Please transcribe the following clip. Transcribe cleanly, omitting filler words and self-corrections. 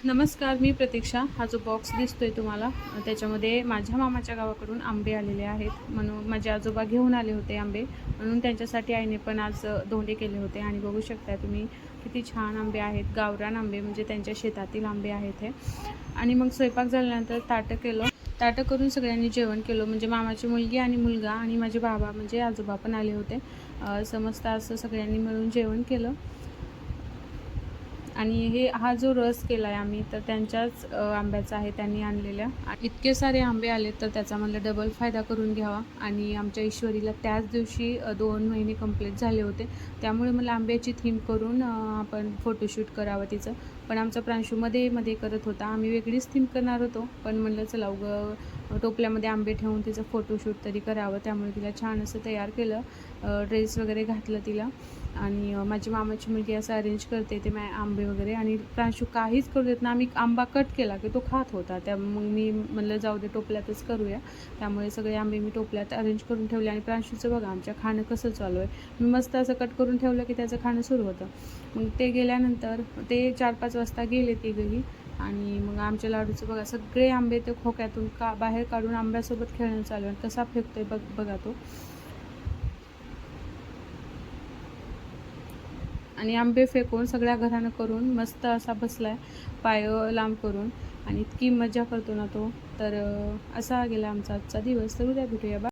नमस्कार, मी प्रतीक्षा. हा जो बॉक्स दिसतोय तुम्हाला त्याच्यामध्ये माझ्या मामाच्या गावाकडून आंबे आलेले आहेत. म्हणून माझे आजोबा घेऊन आले होते आंबे, म्हणून त्यांच्यासाठी आईने पण आज धोंडे केले होते. आणि बघू शकता तुम्ही किती छान आंबे आहेत. गावरान आंबे म्हणजे त्यांच्या शेतातील आंबे आहेत हे. आणि मग स्वयंपाक झाल्यानंतर ताटं केलं. ताटं करून सगळ्यांनी जेवण केलं. म्हणजे मामाची मुलगी आणि मुलगा आणि माझे बाबा म्हणजे आजोबा पण आले होते. समस्त असं सगळ्यांनी मिळून जेवण केलं. आणि हा जो रस केला आहे आम्ही तर त्यांच्याच आंब्याचा आहे, त्यांनी आणलेल्या. इतके सारे आंबे आले तर त्याचा मला डबल फायदा करून घ्यावा. आणि आमच्या ईश्वरीला त्याच दिवशी 2 महिने कंप्लीट झाले होते, त्यामुळे मला आंब्याची थीम करून आपण फोटोशूट करावं तिचं. पण आमचा प्रांशू मध्ये करत होता. आम्ही वेगळीच थीम करणार होतो, पण म्हणलं चला उगं टोपल्यामध्ये आंबे ठेवून तिचं फोटोशूट तरी करावं. त्यामुळे तिला छान असं तयार केलं, ड्रेस वगैरे घातलं तिला. आणि माझी मामाची मुलगी असं अरेंज करते ते आंबे वगैरे. आणि प्रांशू काहीच करू देत ना. आम्ही आंबा कट केला की तो खात होता. मग मी म्हणलं जाऊ दे टोपल्यातच करूया. त्यामुळे सगळे आंबे मी टोपल्यात अरेंज करून ठेवले. आणि प्रांशूचं बघा आमच्या खाणं कसं चालू आहे. मी मस्त असं कट करून ठेवलं की त्याचं खाणं सुरू होतं. मग ते गेल्यानंतर ते 4-5 वाजता गेले ते घरी. आणि मग आमच्या लाडूचं बघा सगळे आंबे ते खोक्यातून बाहेर काढून आंब्यासोबत खेळणं चालू आहे. कसा फेकतोय बघा तो. आणि आंबे फेकून सगळ्या घरानं करून मस्त असा बसलाय, पाय लांब करून. आणि इतकी मजा करतो ना तो. तर असा गेला आमचा आजचा दिवस. तर उद्या भेटूया.